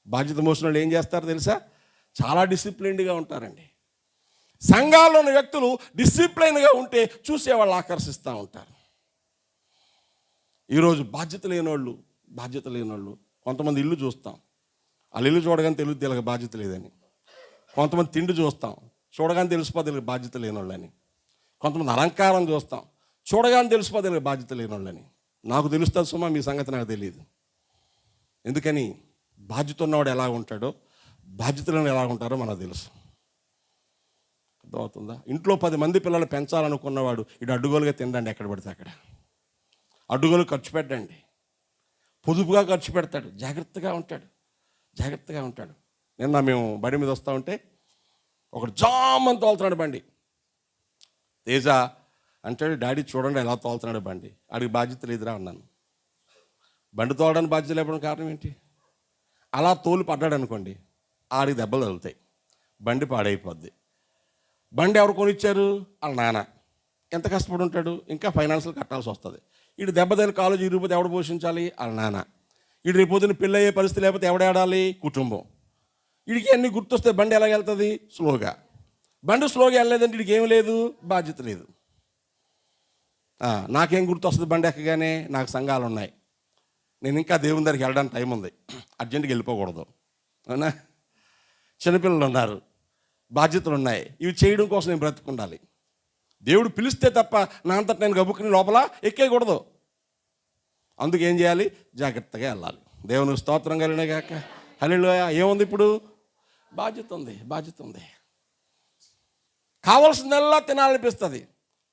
బాధ్యత మోసిన వాళ్ళు ఏం చేస్తారు తెలుసా? చాలా డిసిప్లిన్డ్గా ఉంటారండి. సంఘాల్లో ఉన్న వ్యక్తులు డిసిప్లైన్గా ఉంటే చూసేవాళ్ళు ఆకర్షిస్తూ ఉంటారు. ఈరోజు బాధ్యత లేనోళ్ళు కొంతమంది ఇల్లు చూస్తాం, వాళ్ళ ఇల్లు చూడగానే తెలుగుద్ది వీళ్ళకి బాధ్యత లేదని. కొంతమంది తిండి చూస్తాం, చూడగానే తెలిసిపోతే వీళ్ళకి బాధ్యత లేనోళ్ళని. కొంతమంది అలంకారం చూస్తాం, చూడగానే తెలిసిపోతుంది బాధ్యత లేని వాళ్ళని. నాకు తెలుస్తుంది సుమా, మీ సంగతి నాకు తెలియదు. ఎందుకని? బాధ్యత ఉన్నవాడు ఎలా ఉంటాడో, బాధ్యతలను ఎలా ఉంటారో మనకు తెలుసు. అర్థమవుతుందా? ఇంట్లో 10 మంది పిల్లలు పెంచాలనుకున్నవాడు ఇటు అడ్డుగోలుగా తినడండి, ఎక్కడ పడితే అక్కడ. అడ్డుగోలు ఖర్చు పెట్టండి, పొదుపుగా ఖర్చు పెడతాడు, జాగ్రత్తగా ఉంటాడు. నిన్న మేము బండి మీద వస్తూ ఉంటే ఒకడు జామని తోలుతున్నాడు బండి. తేజ అంటాడు, డాడీ చూడండి ఎలా తోలుతున్నాడు బండి. ఆడికి బాధ్యత లేదురా అన్నాను. బండి తోలడానికి బాధ్యత లేకపోవడం కారణం ఏంటి? అలా తోలు పడ్డాడు అనుకోండి, ఆడికి దెబ్బలు తగులుతాయి, బండి పాడైపోద్ది. బండి ఎవరు కొనిచ్చారు? వాళ్ళ నాన్న. ఎంత కష్టపడి ఉంటాడు, ఇంకా ఫైనాన్షియల్ కట్టాల్సి వస్తుంది. వీడు దెబ్బ తగిలి కాలేజీ ఇరిగిపోతే ఎవడు పోషించాలి? వాళ్ళ నాన్న. వీడు రేపు పొద్దున్న పెళ్ళి అయ్యే పరిస్థితి లేకపోతే ఎవడేడాలి? కుటుంబం. వీడికి అన్నీ గుర్తొస్తే బండి ఎలా వెళ్తుంది? స్లోగా. బండి స్లోగా వెళ్ళలేదంటే వీడికి ఏం లేదు, బాధ్యత లేదు. నాకేం గుర్తొస్తుంది బండి ఎక్కగానే? నాకు సంఘాలు ఉన్నాయి, నేను ఇంకా దేవుని దగ్గరికి వెళ్ళడానికి టైం ఉంది, అర్జెంటుగా వెళ్ళిపోకూడదు. అవునా? చిన్నపిల్లలు ఉన్నారు, బాధ్యతలు ఉన్నాయి, ఇవి చేయడం కోసం నేను బ్రతుకుండాలి. దేవుడు పిలిస్తే తప్ప నా అంతటా నేను గబుక్కుని లోపల ఎక్కేయకూడదు. అందుకు ఏం చేయాలి? జాగ్రత్తగా వెళ్ళాలి. దేవునికి స్తోత్రం కలిగిన గాక. హల్లెలూయా. ఏముంది ఇప్పుడు? బాధ్యత ఉంది. కావాల్సిందల్లా తినాలనిపిస్తుంది.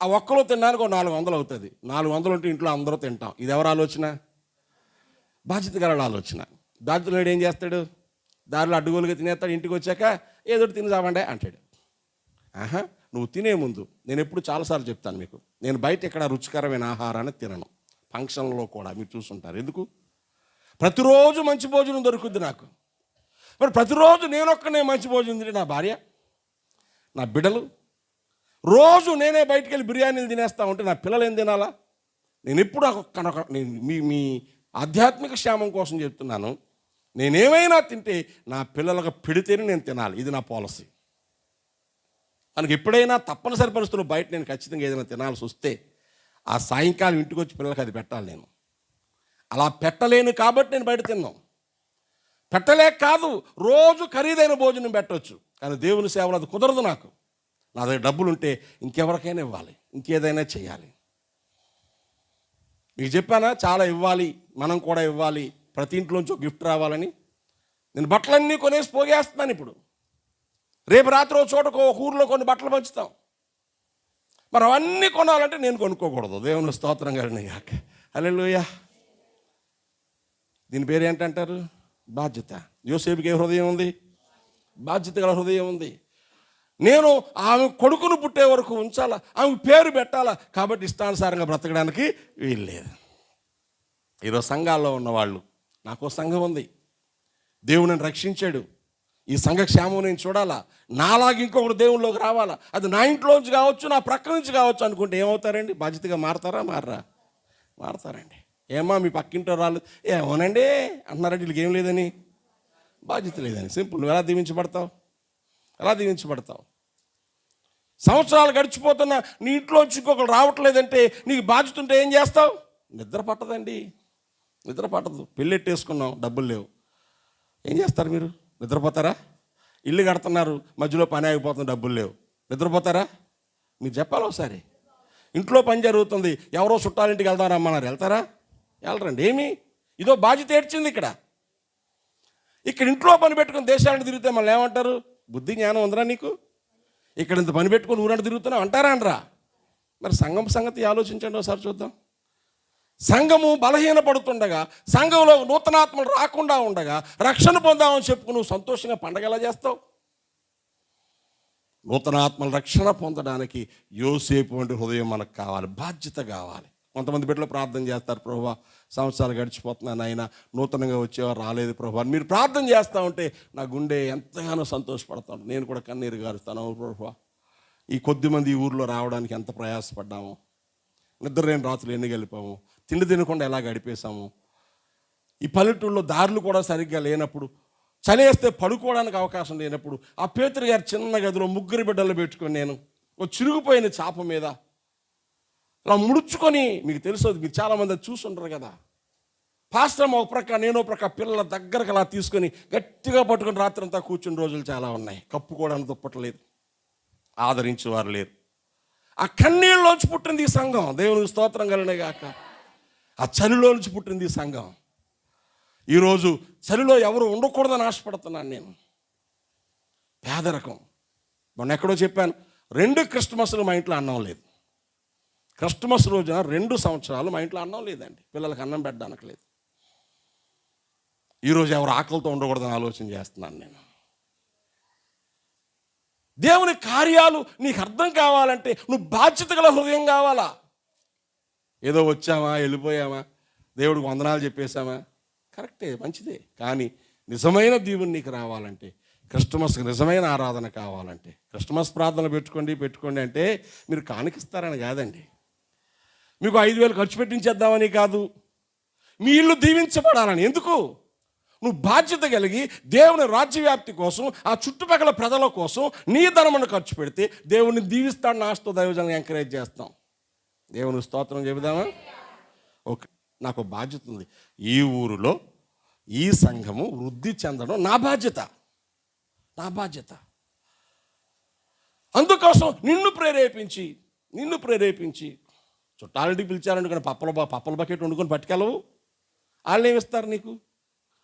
ఆ ఒక్కలో తినడానికి 400 అవుతుంది. 400 ఉంటే ఇంట్లో అందరూ తింటాం. ఇది ఎవరు ఆలోచన? బాధ్యత గల ఆలోచన. బాధ్యతలు ఏం చేస్తాడు? దారిలో అడ్డుగోలుగా తినేస్తాడు. ఇంటికి వచ్చాక ఏదో తిని చావండి అంటాడు. నువ్వు తినే ముందు నేను ఎప్పుడు చాలాసార్లు చెప్తాను మీకు, నేను బయట ఎక్కడ రుచికరమైన ఆహారాన్ని తినను. ఫంక్షన్లో కూడా మీరు చూసుంటారు. ఎందుకు? ప్రతిరోజు మంచి భోజనం దొరుకుద్ది నాకు. మరి ప్రతిరోజు నేనొక్కనే మంచి భోజనం తింటే నా భార్య, నా బిడ్డలు, రోజు నేనే బయటికి వెళ్ళి బిర్యానీలు తినేస్తా ఉంటే నా పిల్లలు ఏం తినాలా? నేను ఎప్పుడు మీ ఆధ్యాత్మిక క్షేమం కోసం చెప్తున్నాను. నేనేమైనా తింటే నా పిల్లలకు పెడితేనే నేను తినాలి. ఇది నా పాలసీ. మనకి ఎప్పుడైనా తప్పనిసరి పరిస్థితుల్లో బయట నేను ఖచ్చితంగా ఏదైనా తినాల్సి వస్తే ఆ సాయంకాలం ఇంటికి వచ్చి పిల్లలకి అది పెట్టాలి. నేను అలా పెట్టలేను కాబట్టి నేను బయట తిన్నాం. పెట్టలేక కాదు, రోజు ఖరీదైన భోజనం పెట్టవచ్చు, కానీ దేవుని సేవలు అది కుదరదు. నాకు నా దగ్గర డబ్బులు ఉంటే ఇంకెవరికైనా ఇవ్వాలి, ఇంకేదైనా చేయాలి. మీకు చెప్పానా చాలా ఇవ్వాలి, మనం కూడా ఇవ్వాలి, ప్రతి ఇంట్లోంచి ఒక గిఫ్ట్ రావాలని. నేను బట్టలన్నీ కొనేసి పోగేస్తున్నాను. ఇప్పుడు రేపు రాత్రి ఒక చోటకు ఒక ఊర్లో కొన్ని బట్టలు పంచుతాం. మరి అవన్నీ కొనాలంటే నేను కొనుక్కోకూడదు. దేవుని స్తోత్రం కలిగిన గాక. హల్లెలూయా. దీని పేరు ఏంటంటారు? బాధ్యత. యోసేపుకి ఏ హృదయం ఉంది? బాధ్యత గల హృదయం ఉంది. నేను ఆమె కొడుకును పుట్టే వరకు ఉంచాలా, ఆమె పేరు పెట్టాలా, కాబట్టి ఇష్టానుసారంగా బ్రతకడానికి వీల్లేదు. ఈరోజు సంఘాల్లో ఉన్నవాళ్ళు, నాకు సంఘం ఉంది, దేవుడు నన్ను రక్షించాడు, ఈ సంఘ క్షేమం నేను చూడాలా, నాలాగా ఇంకొకటి దేవుళ్ళలోకి రావాలా, అది నా ఇంట్లోంచి కావచ్చు, నా ప్రక్క నుంచి కావచ్చు అనుకుంటే ఏమవుతారండి? బాధ్యతగా మారతారా? మారతారండి. ఏమా మీ పక్కింటో రాళ్ళు ఏమోనండి అంటున్నారంటే వీళ్ళకి ఏం లేదని, బాధ్యత లేదని. సింపుల్. నువ్వు ఎలా దీవించబడతావు? సంవత్సరాలు గడిచిపోతున్నా నీ ఇంట్లోంచి ఇంకొకరు రావట్లేదంటే నీకు బాధ్యత ఉంటే ఏం చేస్తావు? నిద్ర పట్టదు. పెళ్ళెట్టేసుకున్నాం, డబ్బులు లేవు, ఏం చేస్తారు మీరు? నిద్రపోతారా? ఇల్లు కడుతున్నారు, మధ్యలో పని ఆగిపోతుంది, డబ్బులు లేవు, నిద్రపోతారా? మీరు చెప్పాలి ఒకసారి. ఇంట్లో పని జరుగుతుంది, ఎవరో చుట్టాలింటికి వెళ్తారమ్మన్నారు, వెళ్తారా? వెళ్ళరండి. ఏమి? ఇదో బాధ్యత ఏడ్చింది ఇక్కడ ఇంట్లో పని పెట్టుకుని దేశాలను తిరిగితే మళ్ళీ ఏమంటారు? బుద్ధి జ్ఞానం ఉందిరా నీకు? ఇక్కడ ఇంత పని పెట్టుకుని ఊరంట తిరుగుతున్నావు అంటారా అనరా? మరి సంఘం సంగతి ఆలోచించండి ఒకసారి చూద్దాం. సంఘము బలహీనపడుతుండగా, సంఘంలో నూతనాత్మలు రాకుండా ఉండగా రక్షణ పొందామని చెప్పుకు నువ్వు సంతోషంగా పండగ ఎలా చేస్తావు? నూతనాత్మల రక్షణ పొందడానికి యోసేపు వంటి హృదయం మనకు కావాలి, బాధ్యత కావాలి. కొంతమంది బిడ్డలు ప్రార్థన చేస్తారు, ప్రభువా సంవత్సరాలు గడిచిపోతున్నాను, ఆయన నూతనంగా వచ్చేవారు రాలేదు ప్రభువా. మీరు ప్రార్థన చేస్తూ ఉంటే నా గుండె ఎంతగానో సంతోషపడతాను, నేను కూడా కన్నీరు గారుస్తాను. ప్రభువా, ఈ కొద్దిమంది ఈ ఊర్లో రావడానికి ఎంత ప్రయాసపడ్డాము, నిద్రలేని రాత్రులు ఎన్ని గడిపాము, తిండి తినకుండా ఎలా గడిపేశాము, ఈ పల్లెటూళ్ళలో దారులు కూడా సరిగ్గా లేనప్పుడు, చలేస్తే పడుకోవడానికి అవకాశం లేనప్పుడు, ఆ పేతురు గారి చిన్న గదిలో 3 బిడ్డలు పెట్టుకొని నేను ఓ చిరిగిపోయిన చాప మీద అలా ముడుచుకొని, మీకు తెలుసు, మీరు చాలామంది అది చూసుంటారు కదా, పాస్టర్ ఒక ప్రక్క నేను ప్రక్క పిల్లల దగ్గరకు అలా తీసుకొని గట్టిగా పట్టుకొని రాత్రంతా కూర్చుని రోజులు చాలా ఉన్నాయి. కప్పుకోవడానికి దుప్పట్లేదు, ఆదరించేవారు లేరు. ఆ కన్నీళ్ళలోంచి పుట్టింది ఈ సంఘం. దేవునికి స్తోత్రం కలుగునే గాక. ఆ చలిలోంచి పుట్టింది ఈ సంఘం. ఈరోజు చలిలో ఎవరు ఉండకూడదని ఆశపడుతున్నాను నేను. పేదరికం. మొన్న ఎక్కడో చెప్పాను, 2 క్రిస్మస్లు మా ఇంట్లో అన్నం లేదు. క్రిస్మస్ రోజున 2 సంవత్సరాలు మా ఇంట్లో అన్నం లేదండి. పిల్లలకి అన్నం పెట్టడానికి లేదు. ఈరోజు ఎవరు ఆకలితో ఉండకూడదని ఆలోచన చేస్తున్నాను నేను. దేవుని కార్యాలు నీకు అర్థం కావాలంటే నువ్వు బాధ్యత గల హృదయం కావాలా. ఏదో వచ్చామా, వెళ్ళిపోయామా, దేవుడికి వందనాలు చెప్పేశామా, కరెక్టే, మంచిదే. కానీ నిజమైన దీవుని నీకు రావాలంటే, క్రిస్మస్కి నిజమైన ఆరాధన కావాలంటే, క్రిస్మస్ ప్రార్థనలు పెట్టుకోండి అంటే మీరు కానికిస్తారని కాదండి, మీకు 5,000 ఖర్చు పెట్టించేద్దామని కాదు, మీ ఇల్లు దీవించబడాలని. ఎందుకు? నువ్వు బాధ్యత కలిగి దేవుని రాజ్యవ్యాప్తి కోసం, ఆ చుట్టుపక్కల ప్రజల కోసం నీ ధనమును ఖర్చు పెడితే దేవుని దీవిస్తాడు. నాస్తో దైవజనం ఎంకరేజ్ చేస్తాం. దేవుని స్తోత్రం చెబుదామా? ఓకే, నాకు బాధ్యత ఉంది. ఈ ఊరిలో ఈ సంఘము వృద్ధి చెందడం నా బాధ్యత. అందుకోసం నిన్ను ప్రేరేపించి చుట్టాలింటికి పిలిచారనుకుని పప్పల బకెట్ వండుకొని పట్టుకెళ్ళవు. వాళ్ళు ఏమిస్తారు నీకు?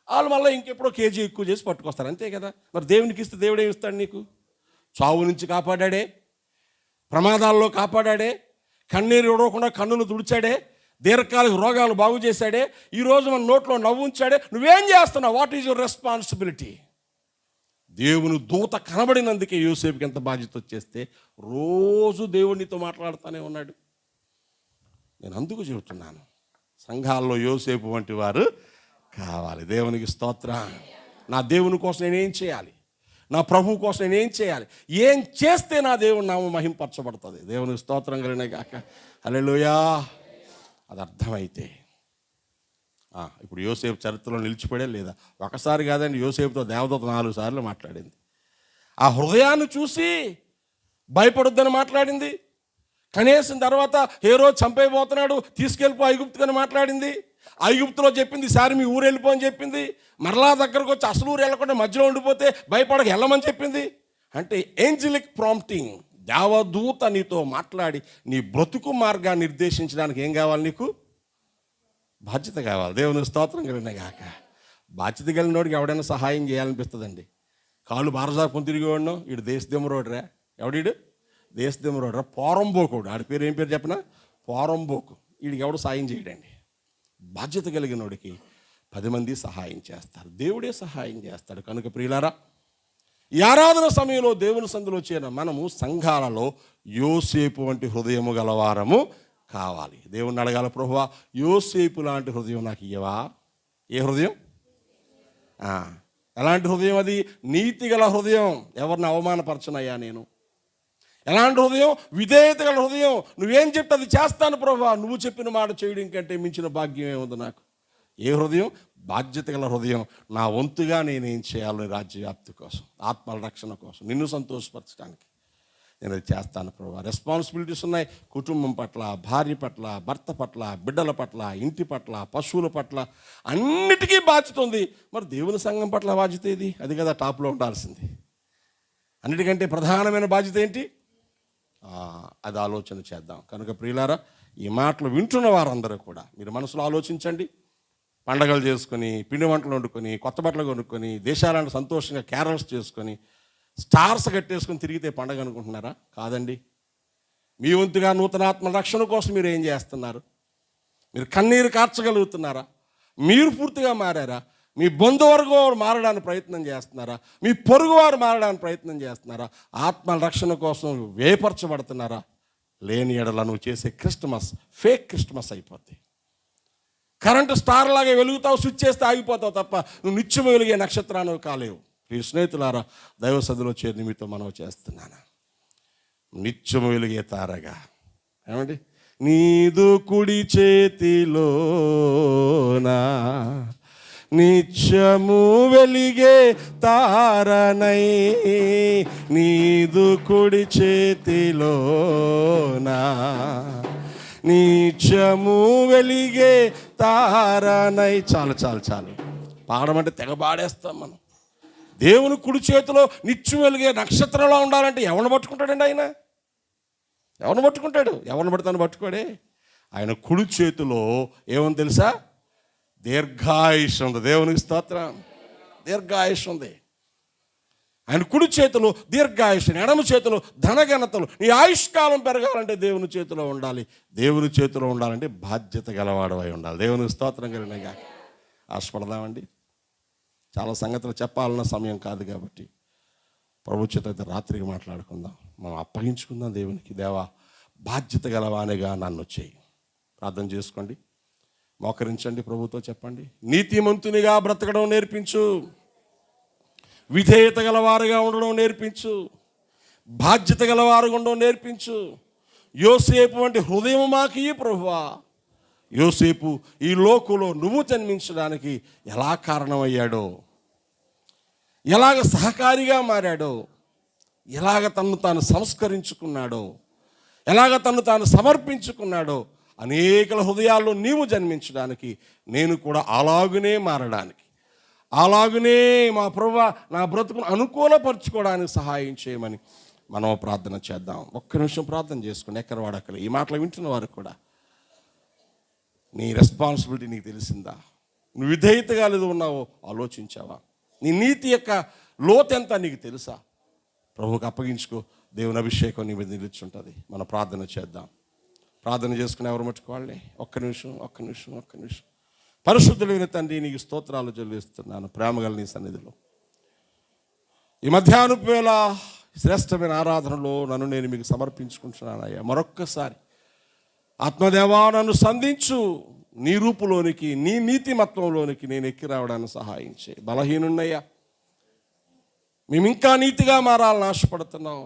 వాళ్ళు మళ్ళీ ఇంకెప్పుడో కేజీ ఎక్కువ చేసి పట్టుకొస్తారు, అంతే కదా. మరి దేవునికి ఇస్తే దేవుడు ఏమిస్తాడు నీకు? చావు నుంచి కాపాడాడే, ప్రమాదాల్లో కాపాడాడే, కన్నీరు ఇవ్వకుండా కన్నులు తుడిచాడే, దీర్ఘకాలిక రోగాలు బాగు చేశాడే, ఈరోజు మన నోట్లో నవ్వు ఉంచాడే. నువ్వేం చేస్తున్నావు? What is your responsibility? దేవుని దూత కనబడినందుకే యోసేపుకి ఎంత బాధ్యత వచ్చేస్తే రోజు దేవునితో మాట్లాడుతూనే ఉన్నాడు. నేను అందుకు చెబుతున్నాను, సంఘాల్లో యోసేపు వంటి వారు కావాలి. దేవునికి స్తోత్రం. నా దేవుని కోసం నేనేం చేయాలి? నా ప్రభువు కోసం నేనేం చేయాలి? ఏం చేస్తే నా దేవుని నామం మహింపరచబడుతుంది? దేవునికి స్తోత్రం కలిగిన గాక. హల్లెలూయా. అది అర్థమైతే ఇప్పుడు యోసేపు చరిత్రలో నిలిచిపోయే లేదా? ఒకసారి కాదండి, యోసేపుతో దేవదూత 4 సార్లు మాట్లాడింది. ఆ హృదయాన్ని చూసి భయపడొద్దని మాట్లాడింది. కనేసిన తర్వాత హేరోదు చంపైపోతున్నాడు, తీసుకెళ్ళిపో ఐగుప్తుకని మాట్లాడింది. ఐగుప్తులో చెప్పింది, ఈసారి మీ ఊరు వెళ్ళిపో అని చెప్పింది. మరలా దగ్గరకు వచ్చి అసలు ఊరు వెళ్ళకుండా మధ్యలో ఉండిపోతే భయపడక వెళ్ళమని చెప్పింది. అంటే ఏంజలిక్ ప్రాంప్టింగ్, దేవదూత నీతో మాట్లాడి నీ బ్రతుకు మార్గాన్ని నిర్దేశించడానికి ఏం కావాలి? నీకు బాధ్యత కావాలి. దేవుని స్తోత్రం కలిగిన గాక. బాధ్యత కలిగినోడికి ఎవడైనా సహాయం చేయాలనిపిస్తుందండి. కాళ్ళు బారసాపుని తిరిగేవాడినో, వీడు దేశదెమ్మరోడ్రా. ఎవడీడు? దేశదెమ్మరోడ్రా. పోరంబోకుడు. ఆడి పేరు ఏం పేరు చెప్పనా? పోరంబోకు. వీడికి ఎవడు సాయం చేయడండి. బాధ్యత కలిగినోడికి 10 మంది సహాయం చేస్తారు, దేవుడే సహాయం చేస్తాడు. కనుక ప్రియులారా, ఈ ఆరాధన సమయంలో దేవుని సందులో చేరిన మనము సంఘాలలో యోసేపు వంటి హృదయము గలవారము కావాలి. దేవుణ్ణి అడగాల, ప్రభువా యోసేపు లాంటి హృదయం నాకు ఇయ్యవా? ఏ హృదయం? ఎలాంటి హృదయం అది? నీతి గల హృదయం. ఎవరిని అవమానపరచనయ్యా నేను. ఎలాంటి హృదయం? విధేయత గల హృదయం. నువ్వేం చెప్తే అది చేస్తాను ప్రభువా, నువ్వు చెప్పిన మాట చేయడం కంటే మించిన భాగ్యం ఏముంది నాకు? ఏ హృదయం? బాధ్యత గల హృదయం. నా వంతుగా నేనేం చేయాలని రాజ్యవ్యాప్తి కోసం, ఆత్మల రక్షణ కోసం, నిన్ను సంతోషపరచడానికి నేను అది చేస్తాను ప్రభువా. రెస్పాన్సిబిలిటీస్ ఉన్నాయి. కుటుంబం పట్ల, భార్య పట్ల, భర్త పట్ల, బిడ్డల పట్ల, ఇంటి పట్ల, పశువుల పట్ల అన్నిటికీ బాధ్యత ఉంది. మరి దేవుని సంఘం పట్ల బాధ్యత ఏది? అది కదా టాప్లో ఉండాల్సింది. అన్నిటికంటే ప్రధానమైన బాధ్యత ఏంటి? అది ఆలోచన చేద్దాం. కనుక ప్రియులారా, ఈ మాటలు వింటున్న వారందరూ కూడా మీరు మనసులో ఆలోచించండి. పండగలు చేసుకొని, పిండి వంటలు వండుకొని, కొత్త బట్టలు కొనుక్కొని, దేశాలను సంతోషంగా క్యారల్స్ చేసుకొని, స్టార్స్ కట్టేసుకొని తిరిగితే పండగ అనుకుంటున్నారా? కాదండి. మీ వంతుగా నూతనాత్మ రక్షణ కోసం మీరు ఏం చేస్తున్నారు? మీరు కన్నీరు కార్చగలుగుతున్నారా? మీరు పూర్తిగా మారారా? మీ బంధువర్గం మారడానికి ప్రయత్నం చేస్తున్నారా? మీ పొరుగు వారు మారడానికి ప్రయత్నం చేస్తున్నారా? ఆత్మల రక్షణ కోసం వేపరచబడుతున్నారా? లేని ఎడల నువ్వు చేసే క్రిస్టమస్ ఫేక్ క్రిస్టమస్ అయిపోద్ది. కరెంటు స్టార్ లాగా వెలుగుతావు, స్విచ్ చేస్తే ఆగిపోతావు తప్ప నువ్వు నిత్యం వెలిగే నక్షత్రాన్ని కాలేవు. ఈ స్నేహితులారా, దైవ సదిలో చేరి నిమిత్తం మనం చేస్తున్నాను. నిత్యము వెలిగే తారగా ఏమండి? నీదు కుడి చేతిలోనా నిత్యము వెలిగే తారనై, నీదు కుడి చేతిలోనా నిత్యము వెలిగే తారనై. చాలు చాలు చాలు, పాడమంటే తెగ పాడేస్తాం మనం. దేవుని కుడి చేతిలో నిత్యం వెలిగే నక్షత్రంలో ఉండాలంటే ఎవరిని పట్టుకుంటాడండి ఆయన? ఎవరిని పట్టుకుంటాడు? ఎవరిని పడతాను పట్టుకోడే. ఆయన కుడి చేతిలో ఏమని తెలుసా? దీర్ఘాయుష్ ఉంది. దేవునికి స్తోత్రం. దీర్ఘాయుష్ ఉంది. ఆయన కుడి చేతిలో దీర్ఘాయుష్, ఎడమ చేతిలో ధనఘనతలు. నీ ఆయుష్కాలం పెరగాలంటే దేవుని చేతిలో ఉండాలి. దేవుని చేతిలో ఉండాలంటే బాధ్యత గలవాడవై ఉండాలి. దేవునికి స్తోత్రం కలిగినగా ఆశపడదామండి. చాలా సంగతులు చెప్పాలన్న సమయం కాదు కాబట్టి ప్రభు చేత అయితే రాత్రికి మాట్లాడుకుందాం. మనం అప్పగించుకుందాం దేవునికి. దేవా, బాధ్యత గలవానిగా నన్ను చేయి. ప్రార్థన చేసుకోండి, మోకరించండి, ప్రభుతో చెప్పండి. నీతిమంతునిగా బ్రతకడం నేర్పించు, విధేయత గలవారుగా ఉండడం నేర్పించు, బాధ్యత గలవారుగా ఉండడం నేర్పించు. యోసేపు వంటి హృదయం మాకు ఈ ప్రభువా. యోసేపు ఈ లోకంలో నువ్వు జన్మించడానికి ఎలా కారణమయ్యాడో, ఎలాగ సహకారిగా మారాడో, ఎలాగ తను తాను సంస్కరించుకున్నాడో, ఎలాగ తను తాను సమర్పించుకున్నాడో, అనేకల హృదయాల్లో నీవు జన్మించడానికి, నేను కూడా అలాగునే మారడానికి, అలాగునే మా ప్రభువా నా బ్రతుకును అనుకూలపరచుకోవడానికి సహాయం చేయమని మనం ప్రార్థన చేద్దాం. ఒక్క నిమిషం ప్రార్థన చేసుకోండి. ఎక్కడ వాడక్కలే. ఈ మాటలు వింటున్న వారు కూడా నీ రెస్పాన్సిబిలిటీ నీకు తెలిసిందా? నువ్వు విధేయతగా లేదు ఉన్నావో ఆలోచించావా? నీ నీతి యొక్క లోతెంత నీకు తెలుసా? ప్రభువుకి అప్పగించుకో. దేవుని అభిషేకం నీ మీద నిలుచుంటుంది. మనం ప్రార్థన చేద్దాం. ప్రార్థన చేసుకుని ఎవరు మట్టుకోవాలి? ఒక్క నిమిషం. పరిశుద్ధులైన తండ్రి, నీకు స్తోత్రాలు చెల్లిస్తున్నాను. ప్రేమగల నీ సన్నిధిలో ఈ మధ్యాహ్నం వేళ శ్రేష్టమైన ఆరాధనలో నన్ను నేను మీకు సమర్పించుకుంటున్నానయ్యా. మరొక్కసారి ఆత్మదేవా, నన్ను సంధించు. నీ రూపులోనికి, నీ నీతిమత్వంలోనికి నేను ఎక్కి రావడానికి సహాయం చేయి. బలహీనున్నయ్యా, మేము ఇంకా నీతిగా మారాలని ఆశపడుతున్నాం.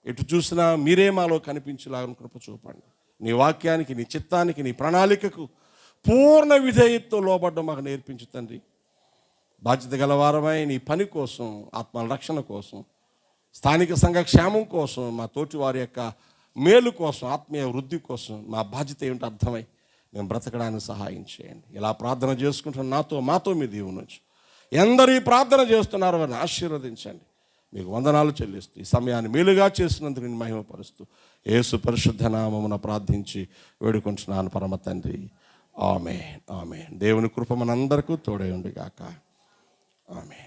ఎటు చూసినా మీరే మాలో కనిపించేలాగా కృప చూపండి. నీ వాక్యానికి, నీ చిత్తానికి, నీ ప్రణాళికకు పూర్ణ విధేయతతో లోబడ్డం మాకు నేర్పించు తండ్రి. బాధ్యత గలవారమై నీ పని కోసం, ఆత్మల రక్షణ కోసం, స్థానిక సంఘ క్షేమం కోసం, మా తోటి వారి యొక్క మేలు కోసం, ఆత్మీయ వృద్ధి కోసం మా బాధ్యత ఏమిటో అర్థమై మేము బ్రతకడానికి సహాయం చేయండి. ఇలా ప్రార్థన చేసుకుంటున్న మాతో మీ దీవెనొచ్చు. ఎందరూ ఈ ప్రార్థన చేస్తున్నారో వారిని ఆశీర్వదించండి. మీకు వందనాలు చెల్లిస్తూ ఈ సమయాన్ని మేలుగా చేసినందుకు నేను మహిమపరుస్తూ యేసు పరిశుద్ధ నామమున ప్రార్థించి వేడుకుంటున్నాను పరమ తండ్రి. ఆమేన్. దేవుని కృప మనందరికీ తోడై ఉండుగాక. ఆమేన్.